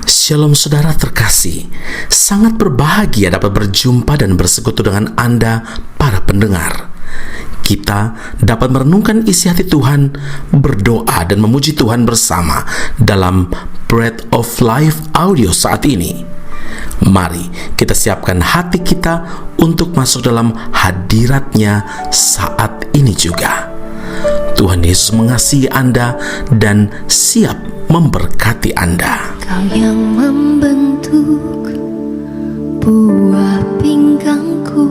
Shalom saudara terkasih, sangat berbahagia dapat berjumpa dan bersekutu dengan Anda para pendengar. Kita dapat merenungkan isi hati Tuhan, berdoa dan memuji Tuhan bersama dalam Bread of Life audio saat ini. Mari kita siapkan hati kita untuk masuk dalam hadirat-Nya saat ini juga. Tuhan Yesus mengasihi Anda dan siap memberkati Anda. Kau yang membentuk buah pinggangku,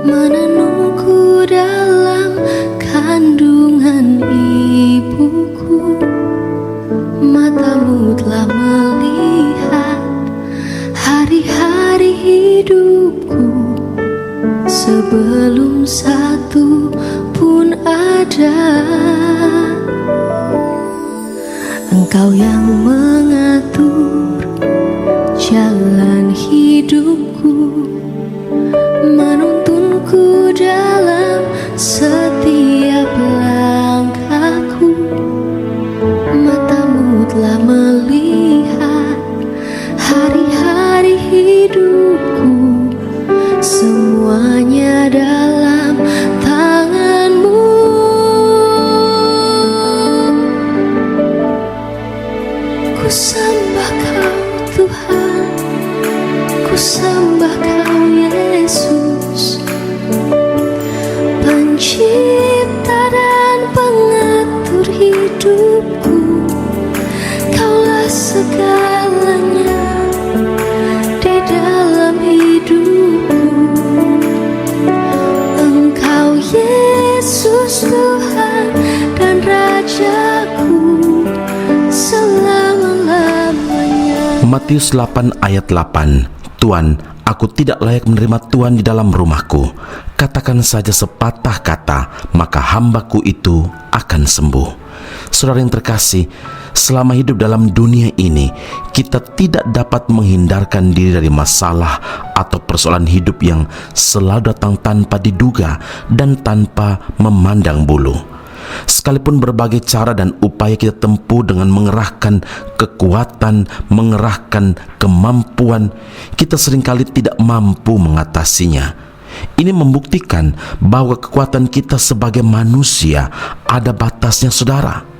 menenungku dalam kandungan ibuku. Matamu telah melihat hari-hari hidupku, sebelum satu pun ada. Engkau yang mengatur jalan hidupku, menuntunku dalam setiap langkahku. Matamu telah melihat hari-hari hidupku, semuanya dalam tangan-Mu. Ku sembah Kau Tuhan, ku sembah Kau Yesus, pencipta dan pengatur hidupku. Kaulah segalanya di dalam hidupku. Engkau Yesus Tuhan dan Rajaku selama-lamanya. Matius 8 ayat 8. Tuhan, aku tidak layak menerima Tuhan di dalam rumahku. Katakan saja sepatah kata, maka hambaku itu akan sembuh. Saudara yang terkasih, selama hidup dalam dunia ini, kita tidak dapat menghindarkan diri dari masalah atau persoalan hidup yang selalu datang tanpa diduga dan tanpa memandang bulu. Sekalipun berbagai cara dan upaya kita tempuh dengan mengerahkan kekuatan, mengerahkan kemampuan, kita seringkali tidak mampu mengatasinya. Ini membuktikan bahwa kekuatan kita sebagai manusia ada batasnya, saudara.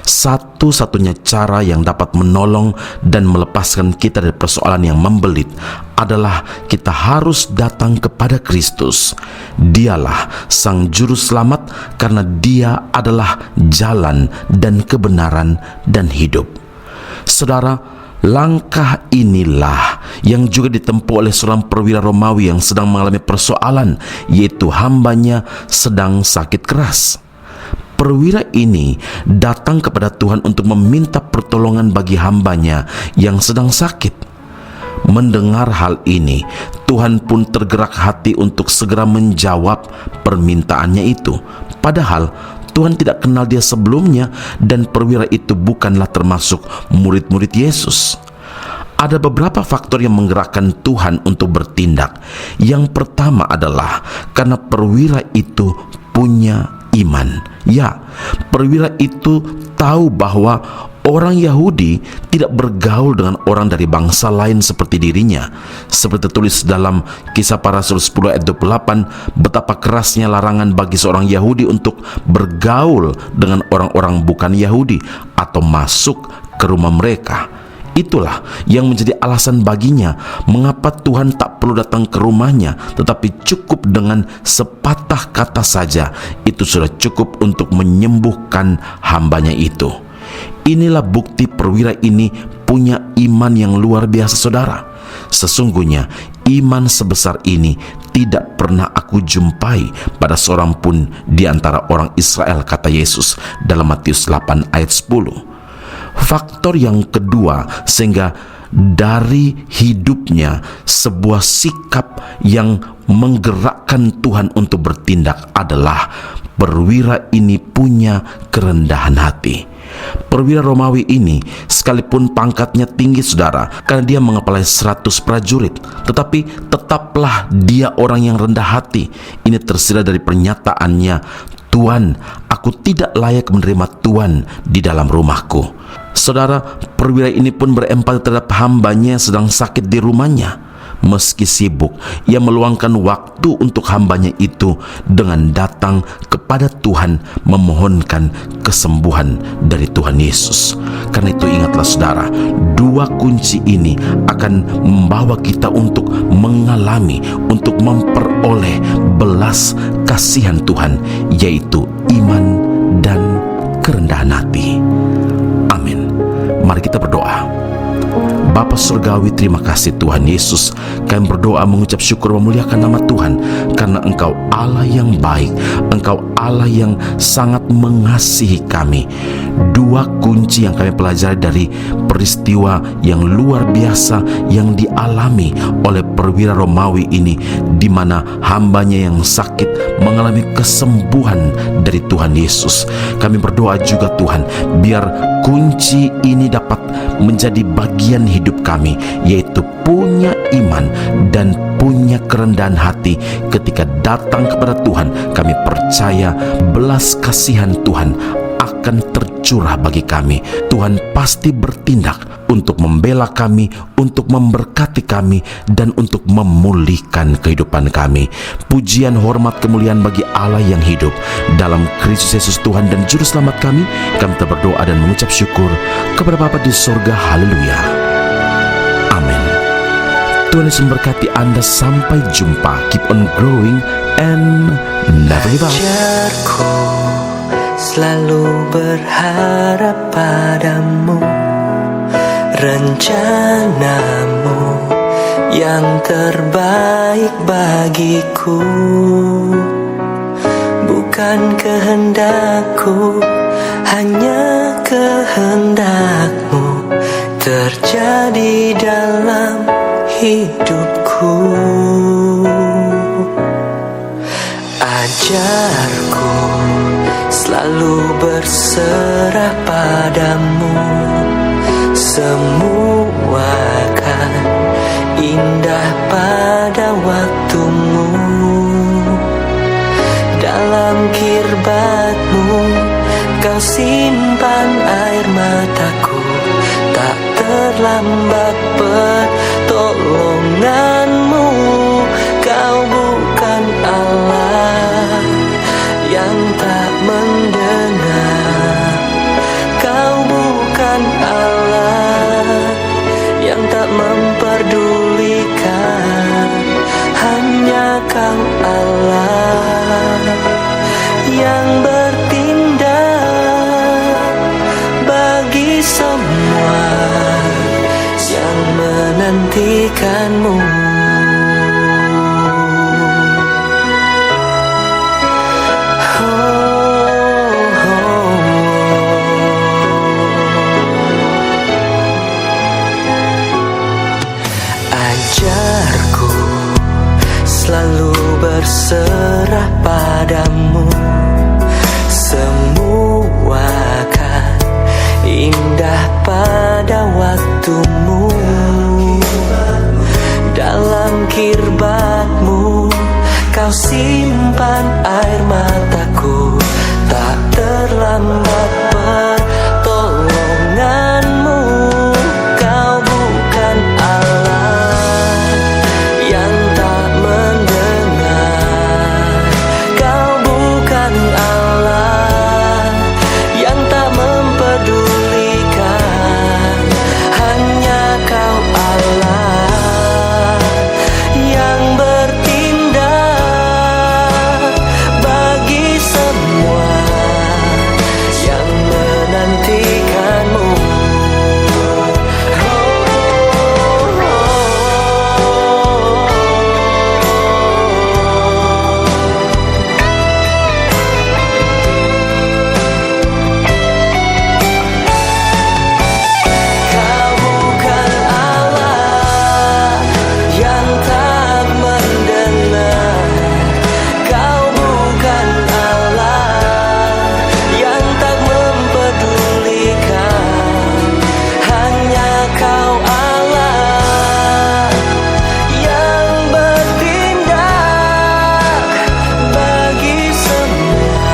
Satu-satunya cara yang dapat menolong dan melepaskan kita dari persoalan yang membelit adalah kita harus datang kepada Kristus. Dialah Sang Juru Selamat, karena Dia adalah jalan dan kebenaran dan hidup. Saudara, langkah inilah yang juga ditempuh oleh seorang perwira Romawi yang sedang mengalami persoalan, yaitu hambanya sedang sakit keras. Perwira ini datang kepada Tuhan untuk meminta pertolongan bagi hambanya yang sedang sakit. Mendengar hal ini, Tuhan pun tergerak hati untuk segera menjawab permintaannya itu. Padahal Tuhan tidak kenal dia sebelumnya, dan perwira itu bukanlah termasuk murid-murid Yesus. Ada beberapa faktor yang menggerakkan Tuhan untuk bertindak. Yang pertama adalah karena perwira itu punya iman. Ya, perwira itu tahu bahwa orang Yahudi tidak bergaul dengan orang dari bangsa lain seperti dirinya. Seperti tertulis dalam Kisah Para Rasul 10 ayat 28, betapa kerasnya larangan bagi seorang Yahudi untuk bergaul dengan orang-orang bukan Yahudi atau masuk ke rumah mereka. Itulah yang menjadi alasan baginya mengapa Tuhan tak perlu datang ke rumahnya, tetapi cukup dengan sepatah kata saja, itu sudah cukup untuk menyembuhkan hambanya itu. Inilah bukti perwira ini punya iman yang luar biasa, saudara. Sesungguhnya iman sebesar ini tidak pernah aku jumpai pada seorang pun di antara orang Israel, kata Yesus dalam Matius 8 ayat 10. Faktor yang kedua sehingga dari hidupnya sebuah sikap yang menggerakkan Tuhan untuk bertindak adalah perwira ini punya kerendahan hati. Perwira Romawi ini sekalipun pangkatnya tinggi, saudara, karena dia mengepalai 100 prajurit, tetapi tetaplah dia orang yang rendah hati. Ini tersirat dari pernyataannya, Tuan, aku tidak layak menerima Tuan di dalam rumahku. Saudara, perwira ini pun berempati terhadap hambanya yang sedang sakit di rumahnya. Meski sibuk, ia meluangkan waktu untuk hambanya itu dengan datang kepada Tuhan memohonkan kesembuhan dari Tuhan Yesus. Karena itu ingatlah saudara, dua kunci ini akan membawa kita untuk mengalami, untuk memperoleh belas kasihan Tuhan, yaitu iman dan kerendahan hati. Amin. Mari kita berdoa. Bapa Surgawi, terima kasih Tuhan Yesus. Kami berdoa mengucap syukur memuliakan nama Tuhan, karena Engkau Allah yang baik, Engkau Allah yang sangat mengasihi kami. Dua kunci yang kami pelajari dari peristiwa yang luar biasa yang dialami oleh perwira Romawi ini, di mana hambanya yang sakit mengalami kesembuhan dari Tuhan Yesus. Kami berdoa juga Tuhan, biar kunci ini dapat menjadi bagian hidup kami, yaitu punya iman dan punya kerendahan hati. Ketika datang kepada Tuhan, kami percaya belas kasihan Tuhan akan tercurah bagi kami. Tuhan pasti bertindak untuk membela kami, untuk memberkati kami, dan untuk memulihkan kehidupan kami. Pujian, hormat, kemuliaan bagi Allah yang hidup. Dalam Kristus Yesus Tuhan dan Juru Selamat kami berdoa dan mengucap syukur kepada Bapa di sorga. Haleluya. Amin. Tuhan Yesus memberkati Anda. Sampai jumpa. Keep on growing and never give up. Ajarku selalu berharap padamu, rencanamu yang terbaik bagiku. Bukan kehendakku, hanya kehendakmu terjadi dalam hidupku. Ajarku selalu berserah padamu, semua kan indah pada waktumu. Dalam kirbatmu kau simpan air mataku, tak terlambat pertolonganmu. Kau bukan Allah yang tak mendengar, kau bukan Allah yang tak memperdulikan. Hanya kau Allah yang bertindak bagi semua yang menantikanmu. Ajarku selalu berserah padamu, semua kan indah pada waktumu. Dalam kirbatmu kau simpan air mataku, tak terlambat pertolonganmu. Kau bukan Allah yang tak mendengar, kau bukan Allah yang tak memperdulikan. Hanya kau Allah yang bertindak bagi semua yang menantikanmu. Kau bukan Allah yang tak mendengar, kau bukan Allah yang tak memperdulikan. Hanya kau Allah yang bertindak bagi semua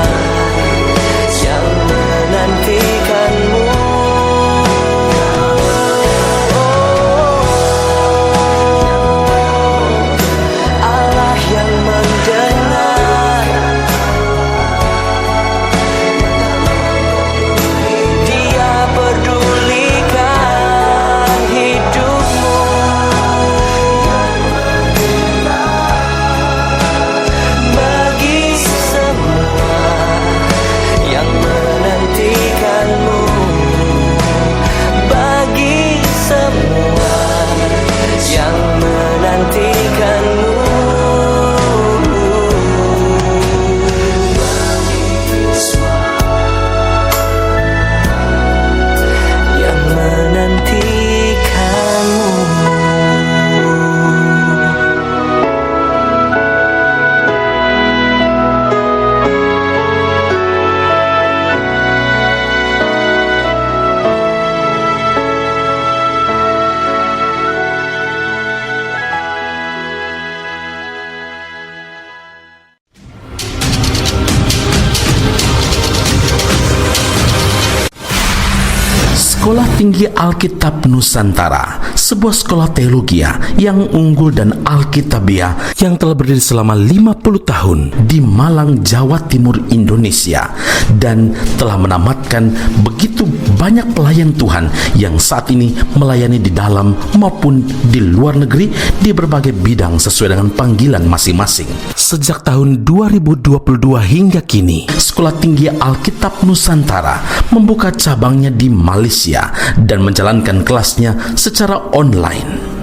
Tinggi Alkitab Nusantara, sebuah sekolah teologi yang unggul dan alkitabiah yang telah berdiri selama 50 tahun di Malang, Jawa Timur, Indonesia, dan telah menamatkan begitu banyak pelayan Tuhan yang saat ini melayani di dalam maupun di luar negeri di berbagai bidang sesuai dengan panggilan masing-masing. Sejak tahun 2022 hingga kini, Sekolah Tinggi Alkitab Nusantara membuka cabangnya di Malaysia dan menjalankan kelasnya secara online.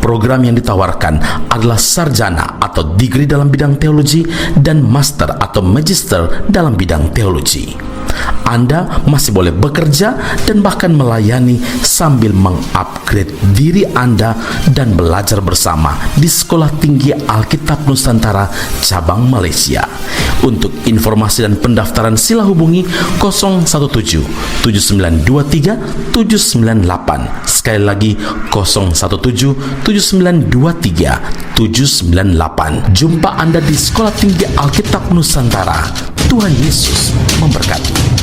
Program yang ditawarkan adalah sarjana atau degree dalam bidang teologi dan master atau magister dalam bidang teologi. Anda masih boleh bekerja dan bahkan melayani sambil mengupgrade diri Anda dan belajar bersama di Sekolah Tinggi Alkitab Nusantara cabang Malaysia. Untuk informasi dan pendaftaran sila hubungi 017 7923 798. Sekali lagi 017 7923 798. Jumpa Anda di Sekolah Tinggi Alkitab Nusantara. Tuhan Yesus memberkati.